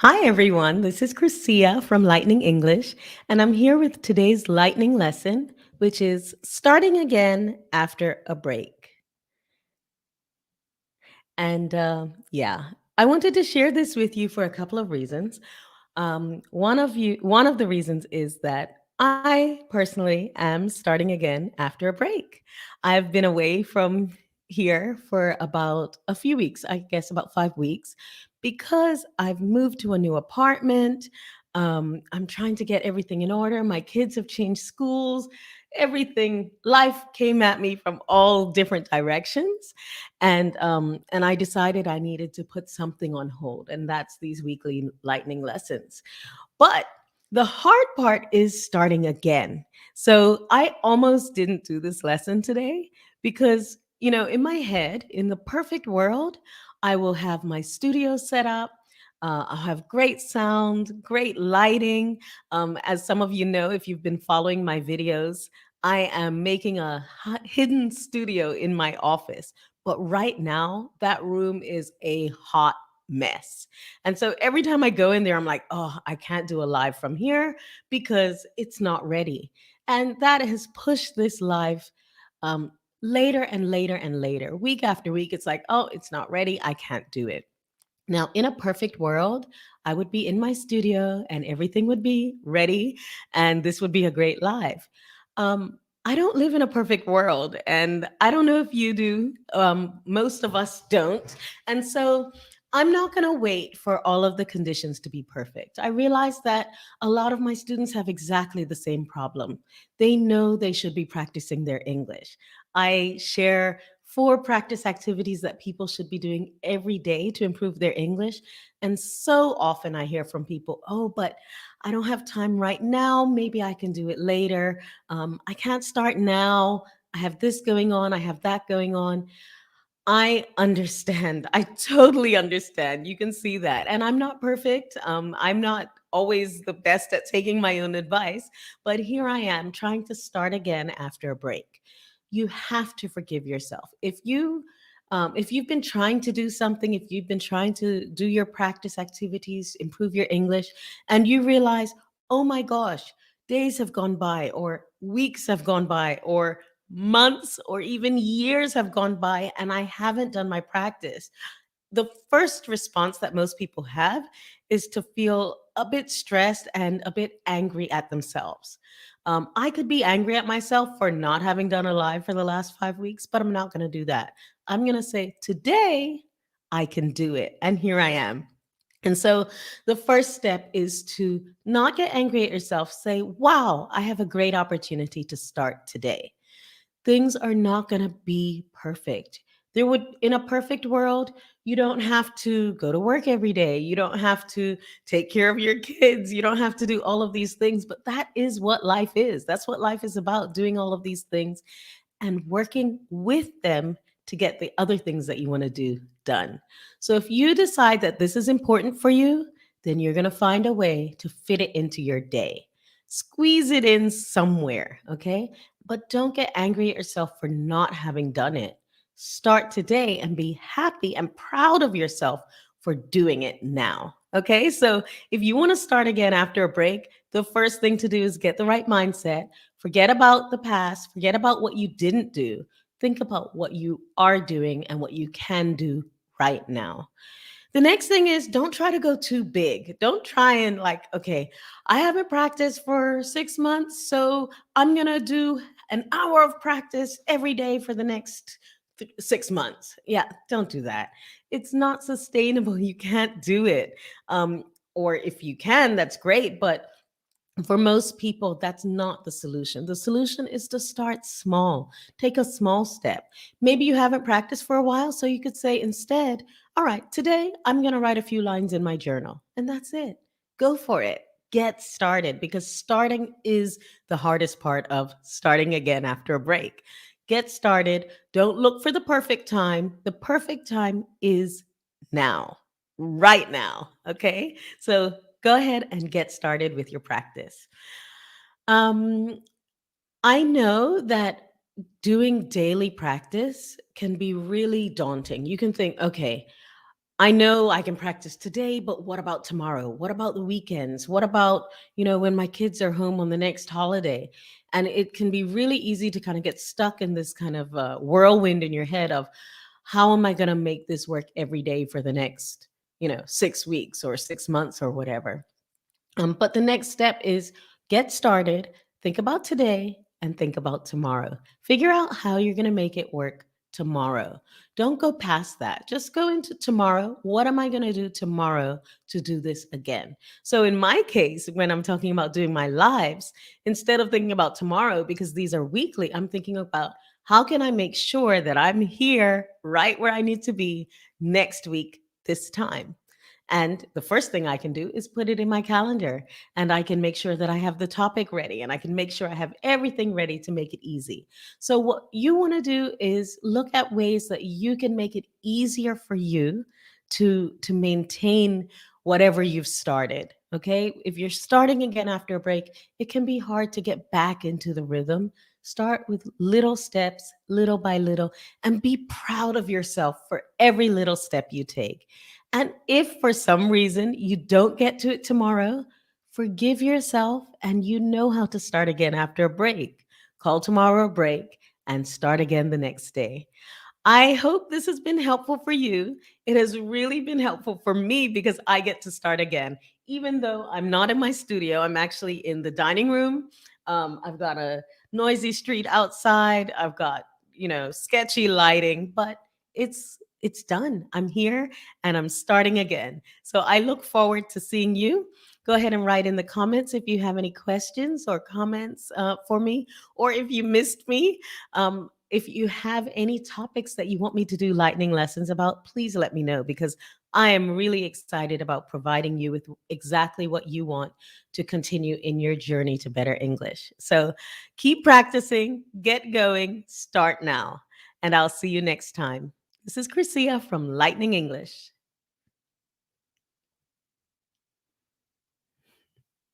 Hi, everyone. This is Chrisia from Lightning English, and I'm here with today's lightning lesson, which is starting again after a break. And I wanted to share this with you for a couple of reasons. One of the reasons is that I personally am starting again after a break. I've been away from here for about a few weeks, I guess about 5 weeks, because I've moved to a new apartment. I'm trying to get everything in order. My kids have changed schools. Everything, life came at me from all different directions, and I decided I needed to put something on hold, and that's these weekly lightning lessons. But the hard part is starting again. So I almost didn't do this lesson today because, in my head, in the perfect world, I will have my studio set up. I'll have great sound, great lighting. As some of you know, if you've been following my videos, I am making a hidden studio in my office. But right now, that room is a hot mess. And so every time I go in there, I'm like, oh, I can't do a live from here because it's not ready. And that has pushed this live um, later and later and later. Week after week, it's like, oh, it's not ready. I can't do it. Now, in a perfect world, I would be in my studio and everything would be ready, and this would be a great live. I don't live in a perfect world, and I don't know if you do. Most of us don't. And so I'm not going to wait for all of the conditions to be perfect. I realize that a lot of my students have exactly the same problem. They know they should be practicing their English. I share 4 practice activities that people should be doing every day to improve their English. And so often I hear from people, oh, but I don't have time right now. Maybe I can do it later. I can't start now. I have this going on. I have that going on. I understand. I totally understand. You can see that. And I'm not perfect. I'm not always the best at taking my own advice, but here I am trying to start again after a break. You have to forgive yourself. If you've been trying to do something, if you've been trying to do your practice activities, improve your English, and you realize, oh my gosh, days have gone by, or weeks have gone by, or months or even years have gone by and I haven't done my practice. The first response that most people have is to feel a bit stressed and a bit angry at themselves. I could be angry at myself for not having done a live for the last 5 weeks, but I'm not going to do that. I'm going to say, today I can do it. And here I am. And so the first step is to not get angry at yourself. Say, wow, I have a great opportunity to start today. Things are not going to be perfect. There would, in a perfect world, you don't have to go to work every day. You don't have to take care of your kids. You don't have to do all of these things. But that is what life is. That's what life is about, doing all of these things and working with them to get the other things that you want to do done. So if you decide that this is important for you, then you're going to find a way to fit it into your day. Squeeze it in somewhere, okay? But don't get angry at yourself for not having done it. Start today and be happy and proud of yourself for doing it now. Okay, so if you want to start again after a break, the first thing to do is get the right mindset. Forget about the past, forget about what you didn't do. Think about what you are doing and what you can do right now. The next thing is don't try to go too big. Don't try and like, okay, I haven't practiced for 6 months, so I'm going to do an hour of practice every day for the next 6 months. Yeah, don't do that. It's not sustainable. You can't do it. Um, or if you can, that's great. But for most people, that's not the solution. The solution is to start small. Take a small step. Maybe you haven't practiced for a while, so you could say instead, all right, today I'm going to write a few lines in my journal, and that's it. Go for it. Get started because starting is the hardest part of starting again after a break. Get started. Don't look for the perfect time. The perfect time is now, right now. Okay. So go ahead and get started with your practice. Um, I know that doing daily practice can be really daunting. You can think, okay, I know I can practice today, but what about tomorrow? What about the weekends? What about, when my kids are home on the next holiday? And it can be really easy to kind of get stuck in this kind of whirlwind in your head of how am I going to make this work every day for the next, 6 weeks or 6 months or whatever. But the next step is get started, think about today, and think about tomorrow. Figure out how you're going to make it work tomorrow. Don't go past that. Just go into tomorrow. What am I going to do tomorrow to do this again? So, in my case, when I'm talking about doing my lives, instead of thinking about tomorrow, because these are weekly, I'm thinking about how can I make sure that I'm here right where I need to be next week, this time. And the first thing I can do is put it in my calendar, and I can make sure that I have the topic ready, and I can make sure I have everything ready to make it easy. So, what you want to do is look at ways that you can make it easier for you to maintain whatever you've started. Okay. If you're starting again after a break, it can be hard to get back into the rhythm. Start with little steps, little by little, and be proud of yourself for every little step you take. And if for some reason you don't get to it tomorrow, forgive yourself and you know how to start again after a break. Call tomorrow a break and start again the next day. I hope this has been helpful for you. It has really been helpful for me because I get to start again. Even though I'm not in my studio, I'm actually in the dining room. I've got a noisy street outside. I've got, sketchy lighting, but it's done. I'm here and I'm starting again. So I look forward to seeing you. Go ahead and write in the comments if you have any questions or comments for me, or if you missed me. If you have any topics that you want me to do lightning lessons about, please let me know because I am really excited about providing you with exactly what you want to continue in your journey to better English. So keep practicing, get going, start now, and I'll see you next time. This is Chrisia from Lightning English.